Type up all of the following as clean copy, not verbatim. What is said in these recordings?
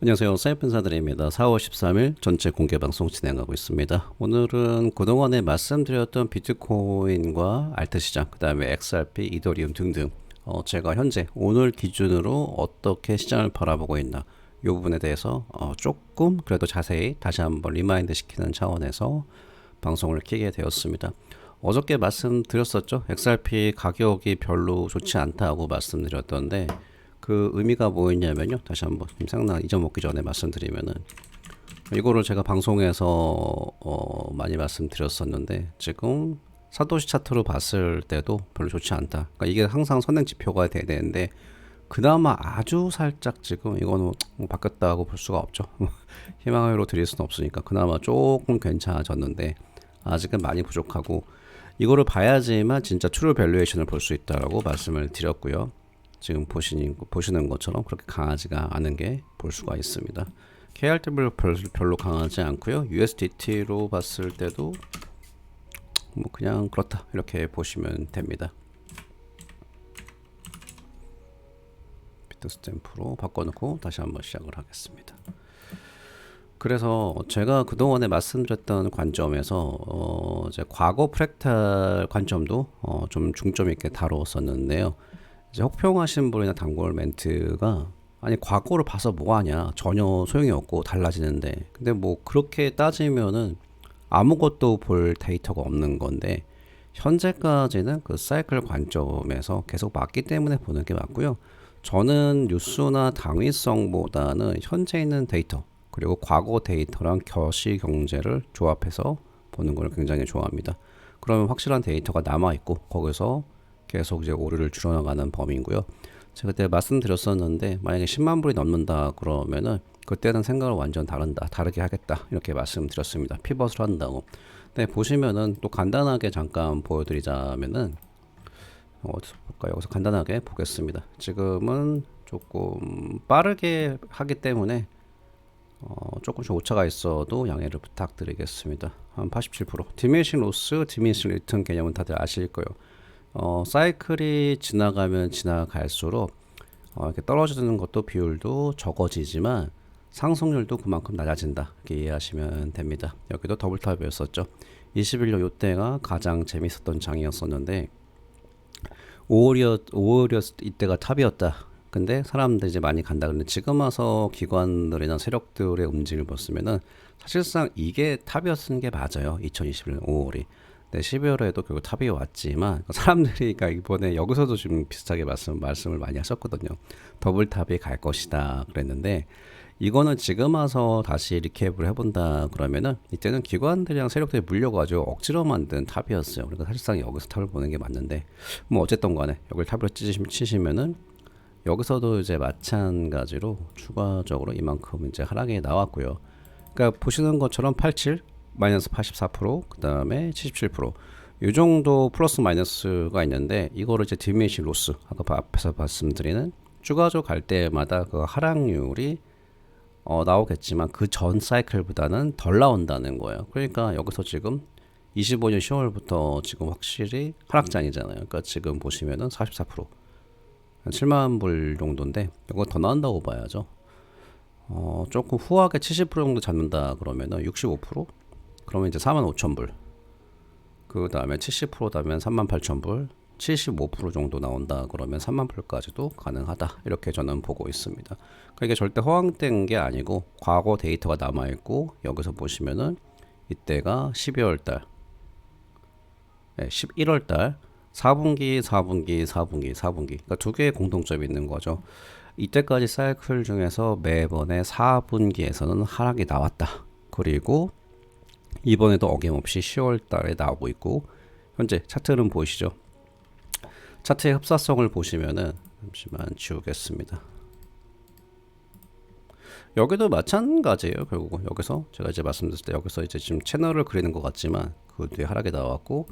안녕하세요. 사이펜사드립니다. 4월 13일 전체 공개 방송 진행하고 있습니다. 오늘은 그동안에 말씀드렸던 비트코인과 알트 시장, 그 다음에 XRP, 이더리움 등등 제가 현재 오늘 기준으로 어떻게 시장을 바라보고 있나 이 부분에 대해서 조금 그래도 자세히 다시 한번 리마인드 시키는 차원에서 방송을 켜게 되었습니다. 어저께 말씀드렸었죠. XRP 가격이 별로 좋지 않다고 말씀드렸던데 그 의미가 뭐였냐면요. 다시 한번 생각나 잊어먹기 전에 말씀드리면은 이거를 제가 방송에서 많이 말씀드렸었는데 지금 사도시 차트로 봤을 때도 별로 좋지 않다. 그러니까 이게 항상 선행 지표가 돼야 되는데 그나마 아주 살짝 지금 이거는 뭐 바뀌었다고 볼 수가 없죠. 희망으로 드릴 수는 없으니까 그나마 조금 괜찮아졌는데 아직은 많이 부족하고 이거를 봐야지만 진짜 트루 밸류에이션을 볼 수 있다라고 말씀을 드렸고요. 지금 보시는 것처럼 그렇게 강하지가 않은 게 볼 수가 있습니다. KRT도 별로 강하지 않고요. USDT로 봤을 때도 뭐 그냥 그렇다 이렇게 보시면 됩니다. 비트 스탬프로 바꿔놓고 다시 한번 시작을 하겠습니다. 그래서 제가 그동안에 말씀드렸던 관점에서 이제 과거 프랙탈 관점도 좀 중점 있게 다루었었는데요. 이제 혹평하신 분이나 단골 멘트가 아니 과거를 봐서 뭐하냐 전혀 소용이 없고 달라지는데 근데 뭐 그렇게 따지면은 아무것도 볼 데이터가 없는 건데 현재까지는 그 사이클 관점에서 계속 맞기 때문에 보는 게 맞고요. 저는 뉴스나 당위성보다는 현재 있는 데이터 그리고 과거 데이터랑 겨시 경제를 조합해서 보는 걸 굉장히 좋아합니다. 그러면 확실한 데이터가 남아 있고 거기서 계속 이제 오류를 줄여나가는 범위고요. 제가 그때 말씀드렸었는데 만약에 10만 불이 넘는다 그러면은 그때는 생각을 완전 다르게 하겠다 이렇게 말씀드렸습니다. 피벗을 한다고. 근데 보시면은 또 간단하게 잠깐 보여드리자면은 어디서 볼까요? 여기서 간단하게 보겠습니다. 지금은 조금 빠르게 하기 때문에 조금씩 오차가 있어도 양해를 부탁드리겠습니다. 한 87%. 디미니싱 로스, 디미니싱 리턴 개념은 다들 아실 거예요. 사이클이 지나가면 지나갈수록 이렇게 떨어지는 것도 비율도 적어지지만 상승률도 그만큼 낮아진다. 이렇게 이해하시면 됩니다. 여기도 더블탑이었었죠. 21년 이때가 가장 재밌었던 장이었었는데 5월이었 이때가 탑이었다. 근데 사람들이 이제 많이 간다. 근데 지금 와서 기관들이나 세력들의 움직임을 보시면은 사실상 이게 탑이었는 게 맞아요. 2021년 5월이. 네, 12월에도 결국 탑이 왔지만 사람들이 그러니까 이번에 여기서도 좀 비슷하게 말씀을 많이 하셨거든요. 더블 탑이 갈 것이다 그랬는데 이거는 지금 와서 다시 리캡을 해본다 그러면은 이때는 기관들이랑 세력들이 물려가지고 억지로 만든 탑이었어요. 그러니까 사실상 여기서 탑을 보는 게 맞는데 뭐 어쨌든 간에 여기를 탑으로 치시면은 여기서도 이제 마찬가지로 추가적으로 이만큼 이제 하락이 나왔고요. 그러니까 보시는 것처럼 87 마이너스 84%, 그 다음에 77%이 정도 플러스 마이너스가 있는데 이거를 이제 디미니시 로스 아까 앞에서 말씀드리는 추가적으로 갈 때마다 그 하락률이 나오겠지만 그 전 사이클보다는 덜 나온다는 거예요. 그러니까 여기서 지금 25년 10월부터 지금 확실히 하락장이잖아요. 그러니까 지금 보시면은 44%, 한 7만 불 정도인데 이거 더 나온다고 봐야죠. 조금 후하게 70% 정도 잡는다 그러면은 65%? 그러면 이제 4만 5천 불. 그 다음에 70% 다면 3만 8천 불. 75% 정도 나온다 그러면 3만 불까지도 가능하다. 이렇게 저는 보고 있습니다. 그러니까 이게 절대 허황된 게 아니고 과거 데이터가 남아있고 여기서 보시면은 이때가 12월 달, 11월 달 4분기, 4분기, 4분기, 4분기. 그러니까 두 개의 공통점이 있는 거죠. 이때까지 사이클 중에서 매번의 4분기에서는 하락이 나왔다. 그리고 이번에도 어김없이 10월 달에 나오고 있고 현재 차트는 보이시죠? 차트의 흡사성을 보시면은 잠시만 지우겠습니다. 여기도 마찬가지예요. 결국은 여기서 제가 이제 말씀드렸을 때 여기서 이제 지금 채널을 그리는 것 같지만 그 뒤에 하락이 나왔고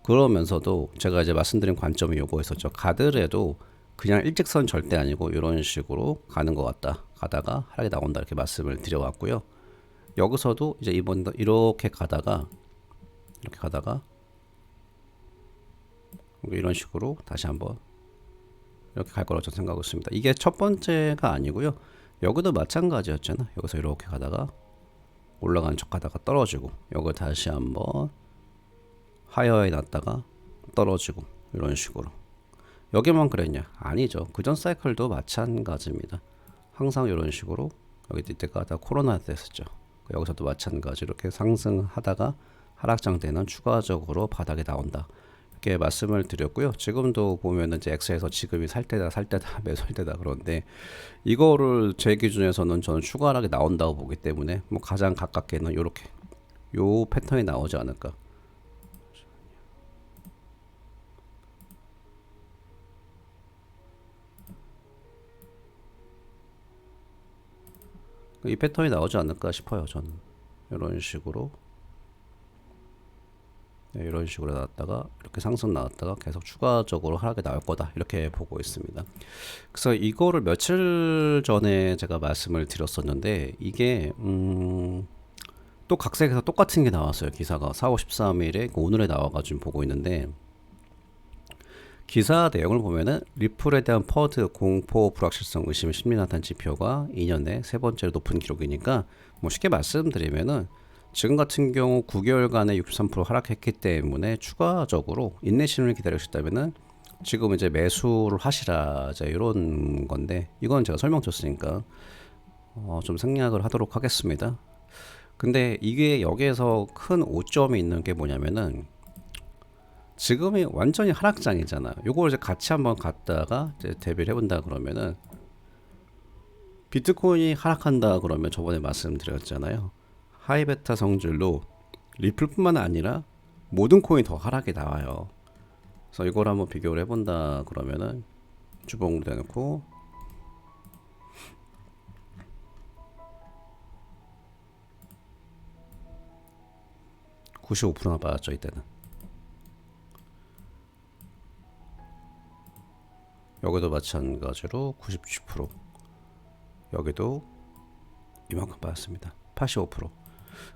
그러면서도 제가 이제 말씀드린 관점이 요거였었죠. 가더라도 그냥 일직선 절대 아니고 이런 식으로 가는 것 같다. 가다가 하락이 나온다 이렇게 말씀을 드려왔고요. 여기서도 이제 이번도 이렇게 가다가 이런 식으로 다시 한번 이렇게 갈 거라고 저는 생각하고 있습니다. 이게 첫 번째가 아니고요. 여기도 마찬가지였잖아. 여기서 이렇게 가다가 올라가는 척 하다가 떨어지고, 여기 다시 한번 하이어에 났다가 떨어지고, 이런 식으로. 여기만 그랬냐? 아니죠. 그전 사이클도 마찬가지입니다. 항상 이런 식으로, 여기 이때가 다 코로나 때였었죠. 여기서도 마찬가지 이렇게 상승하다가 하락장 때는 추가적으로 바닥에 나온다, 이렇게 말씀을 드렸고요. 지금도 보면은 이제 엑스에서 지금이 살 때다 매수할 때다. 그런데 이거를 제 기준에서는 저는 추가 하락이 나온다고 보기 때문에 뭐 가장 가깝게는 이렇게 요 패턴이 나오지 않을까. 이 패턴이 나오지 않을까 싶어요. 저는 이런 식으로, 네, 이런 식으로 나왔다가 이렇게 상승 나왔다가 계속 추가적으로 하락이 나올 거다, 이렇게 보고 있습니다. 그래서 이거를 며칠 전에 제가 말씀을 드렸었는데, 이게 또 각색에서 똑같은 게 나왔어요. 기사가 4월 13일에 오늘에 나와가지고 보고 있는데, 기사 내용을 보면은 리플에 대한 퍼드 공포 불확실성 의심 심리 나타난 지표가 2년 내 세 번째로 높은 기록이니까, 뭐 쉽게 말씀드리면은 지금 같은 경우 9개월간에 63% 하락했기 때문에 추가적으로 인내심을 기다리셨다면은 지금 이제 매수를 하시라, 이제 이런 건데, 이건 제가 설명드렸으니까 좀 생략을 하도록 하겠습니다. 근데 이게 여기에서 큰 오점이 있는 게 뭐냐면은, 지금이 완전히 하락장이잖아요. 요걸 이제 같이 한번 갔다가 이제 대비를 해본다 그러면은, 비트코인이 하락한다 그러면 저번에 말씀드렸잖아요. 하이베타 성질로 리플뿐만 아니라 모든 코인이 더 하락이 나와요. 그래서 이걸 한번 비교를 해본다 그러면은, 주봉으로 대놓고 95%나 빠졌죠 이때는. 여기도 마찬가지로 97%, 여기도 이만큼 빠졌습니다. 85%.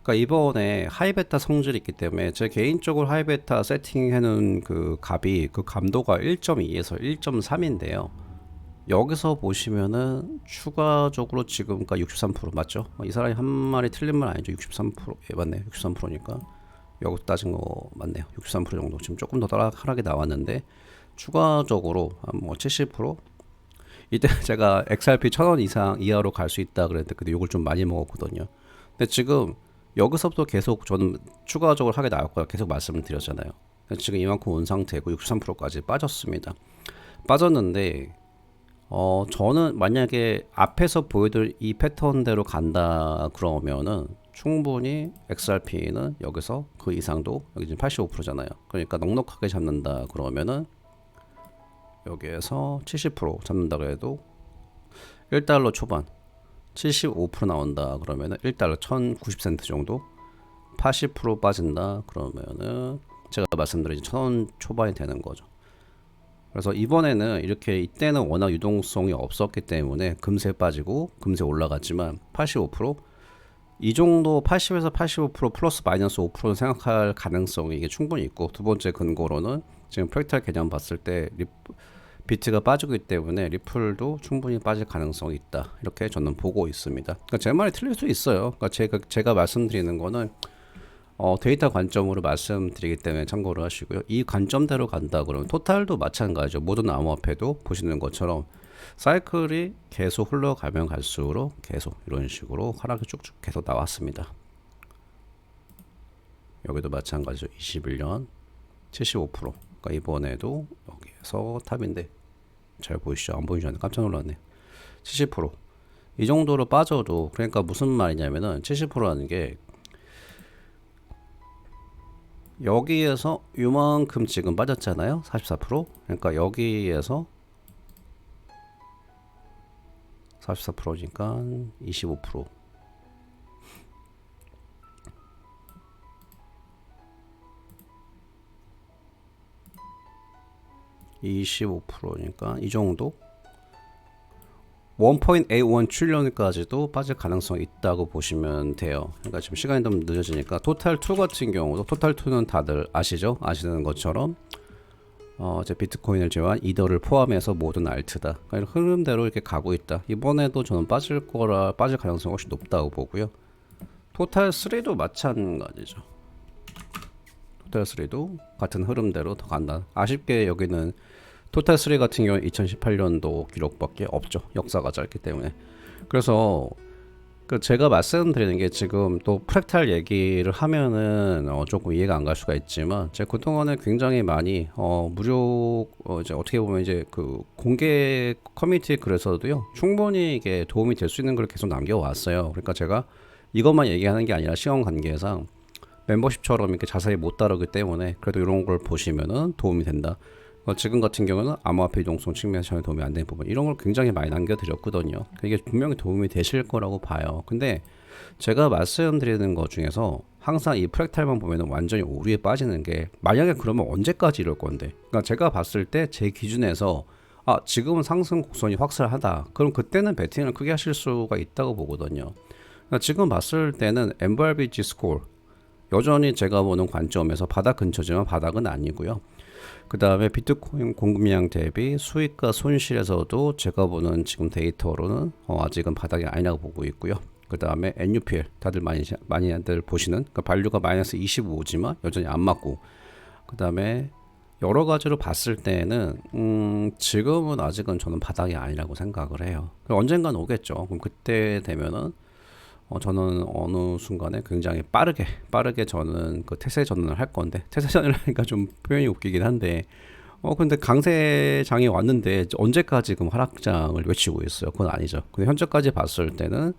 그러니까 이번에 하이베타 성질이 있기 때문에 제 개인적으로 하이베타 세팅해놓은 그 값이, 그 감도가 1.2에서 1.3인데요. 여기서 보시면은 추가적으로 지금까 63% 맞죠? 이 사람이 한 말이 틀린 말 아니죠? 63%, 예, 맞네요. 63%니까 여기 따진 거 맞네요. 63% 정도. 지금 조금 더 하락이 나왔는데, 추가적으로 한 뭐 70%? 이때 제가 XRP 1000원 이상 이하로 갈 수 있다 그랬는데, 근데 이걸 좀 많이 먹었거든요. 근데 지금 여기서부터 계속 저는 추가적으로 하게 나올 거라 계속 말씀을 드렸잖아요. 지금 이만큼 온 상태고 63%까지 빠졌습니다. 빠졌는데 저는 만약에 앞에서 보여드린 이 패턴대로 간다 그러면은 충분히 XRP는 여기서 그 이상도, 여기 지금 85%잖아요. 그러니까 넉넉하게 잡는다 그러면은 여기에서 70% 잡는다 그래도 1달러 초반 75% 나온다 그러면은 1달러 1090센트 정도, 80% 빠진다 그러면은 제가 말씀드린 1000원 초반이 되는 거죠. 그래서 이번에는 이렇게, 이때는 워낙 유동성이 없었기 때문에 금세 빠지고 금세 올라갔지만 85%, 이 정도 80에서 85% 플러스 마이너스 5%는 생각할 가능성이 이게 충분히 있고, 두 번째 근거로는 지금 프랙탈 개념 봤을 때 비트가 빠지고 있기 때문에 리플도 충분히 빠질 가능성이 있다, 이렇게 저는 보고 있습니다. 그러니까 제 말이 틀릴 수 있어요. 그러니까 제가 말씀드리는 거는 데이터 관점으로 말씀드리기 때문에 참고를 하시고요. 이 관점대로 간다 그러면 토탈도 마찬가지죠. 모든 암호화폐도 보시는 것처럼 사이클이 계속 흘러가면 갈수록 계속 이런 식으로 하락이 쭉쭉 계속 나왔습니다. 여기도 마찬가지죠. 21년 75%. 그러니까 이번에도 여기에서 탑인데, 잘 보이시죠? 안 보이지 않나요? 깜짝 놀랐네. 70%. 이 정도로 빠져도, 그러니까 무슨 말이냐면은 70%라는 게 여기에서 요만큼 지금 빠졌잖아요. 44%. 그러니까 여기에서 44%니까 25%. 25%니까 이 정도? 1.81 트릴리언까지도 빠질 가능성이 있다고 보시면 돼요. 그러니까 지금 시간이 좀 늦어지니까 토탈2 같은 경우도, 토탈2는 다들 아시죠? 아시는 것처럼 이제 비트코인을 제외한 이더를 포함해서 모든 알트다. 그러니까 이런 흐름대로 이렇게 가고 있다. 이번에도 저는 빠질 가능성이 훨씬 높다고 보고요. 토탈 3도 마찬가지죠. 토탈 3도 같은 흐름대로 더 간다. 아쉽게 여기는 토탈 3 같은 경우는 2018년도 기록밖에 없죠. 역사가 짧기 때문에. 그래서 제가 말씀드리는 게 지금 또 프랙탈 얘기를 하면은 조금 이해가 안 갈 수가 있지만 제가 그동안에 굉장히 많이 무료 이제 어떻게 보면 이제 그 공개 커뮤니티 글에서도요 충분히 이게 도움이 될 수 있는 걸 계속 남겨왔어요. 그러니까 제가 이것만 얘기하는 게 아니라 시간 관계상 멤버십처럼 이렇게 자세히 못 다루기 때문에 그래도 이런 걸 보시면은 도움이 된다. 지금 같은 경우는 암호화폐 이동성 측면에서 전혀 도움이 안 되는 부분 이런 걸 굉장히 많이 남겨드렸거든요. 이게 분명히 도움이 되실 거라고 봐요. 근데 제가 말씀드리는 것 중에서 항상 이 프랙탈만 보면 완전히 오류에 빠지는 게 만약에 그러면 언제까지 이럴 건데, 그러니까 제가 봤을 때 제 기준에서 지금은 상승 곡선이 확실하다, 그럼 그때는 베팅을 크게 하실 수가 있다고 보거든요. 그러니까 지금 봤을 때는 MVRBG 스코어 여전히 제가 보는 관점에서 바닥 근처지만 바닥은 아니고요. 그 다음에 비트코인 공급량 대비 수익과 손실에서도 제가 보는 지금 데이터로는 아직은 바닥이 아니라고 보고 있고요. 그 다음에 NUPL 다들 많이들 보시는 그 발류가 마이너스 25지만 여전히 안 맞고, 그 다음에 여러 가지로 봤을 때는 지금은 아직은 저는 바닥이 아니라고 생각을 해요. 언젠간 오겠죠. 그럼 그때 되면은 저는 어느 순간에 굉장히 빠르게 저는 그 태세 전환을 할 건데, 태세 전환이니까 좀 표현이 웃기긴 한데 근데 강세장이 왔는데 언제까지 지금 하락장을 외치고 있어요? 그건 아니죠. 근데 현재까지 봤을 때는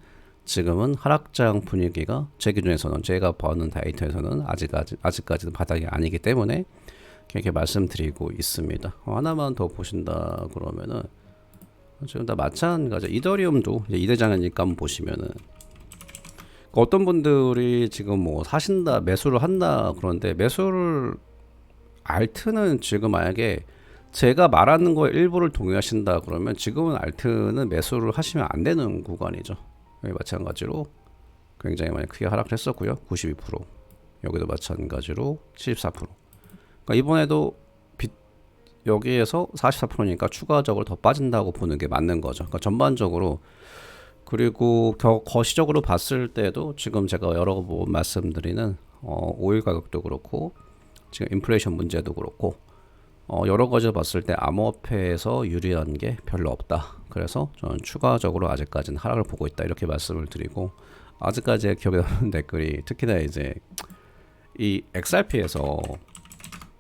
지금은 하락장 분위기가 제 기준에서는, 제가 보는 데이터에서는 아직까지는 바닥이 아니기 때문에 이렇게 말씀드리고 있습니다. 하나만 더 보신다 그러면은 지금 다 마찬가지. 이더리움도 이제 이대장이니까 한번 보시면은 어떤 분들이 지금 뭐 사신다, 매수를 한다 그런데, 매수를 알트는 지금 만약에 제가 말하는 거에 일부를 동의하신다 그러면 지금은 알트는 매수를 하시면 안 되는 구간이죠. 마찬가지로 굉장히 많이 크게 하락을 했었고요. 92%. 여기도 마찬가지로 74%. 그러니까 이번에도 여기에서 44%니까 추가적으로 더 빠진다고 보는 게 맞는 거죠. 그러니까 전반적으로. 그리고 거시적으로 봤을 때도 지금 제가 여러 번 말씀드리는 오일 가격도 그렇고 지금 인플레이션 문제도 그렇고 여러 가지 봤을 때 암호화폐에서 유리한 게 별로 없다. 그래서 저는 추가적으로 아직까지는 하락을 보고 있다, 이렇게 말씀을 드리고, 아직까지 기억에 남는 댓글이 특히나 이제 이 XRP에서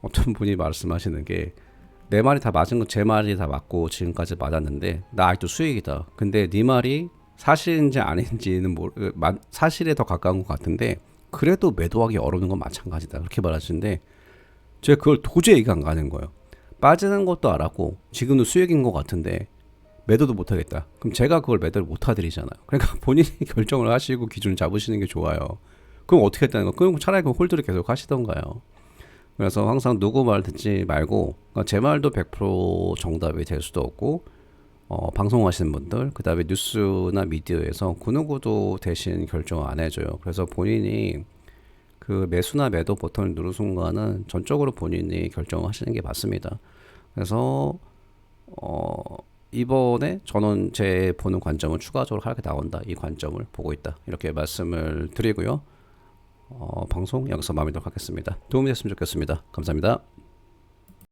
어떤 분이 말씀하시는 게, 내 말이 다 맞은 건 제 말이 다 맞고 지금까지 맞았는데 나 아직도 수익이다. 근데 네 말이 사실인지 아닌지는 사실에 더 가까운 것 같은데 그래도 매도하기 어려운 건 마찬가지다, 그렇게 말하시는데 제가 그걸 도저히 이해가 안 가는 거예요. 빠지는 것도 알았고 지금도 수익인 것 같은데 매도도 못하겠다. 그럼 제가 그걸 매도를 못하드리잖아요. 그러니까 본인이 결정을 하시고 기준을 잡으시는 게 좋아요. 그럼 어떻게 했다는 거? 그럼 차라리 그 홀드를 계속 하시던가요. 그래서 항상 누구 말 듣지 말고, 그러니까 제 말도 100% 정답이 될 수도 없고, 방송하시는 분들, 그 다음에 뉴스나 미디어에서 그 누구도 대신 결정을 안 해줘요. 그래서 본인이 그 매수나 매도 버튼을 누른 순간은 전적으로 본인이 결정하시는 게 맞습니다. 그래서 이번에 저는 제 보는 관점은 추가적으로 하락이 나온다, 이 관점을 보고 있다, 이렇게 말씀을 드리고요. 방송 여기서 마무리하도록 하겠습니다. 도움이 됐으면 좋겠습니다. 감사합니다.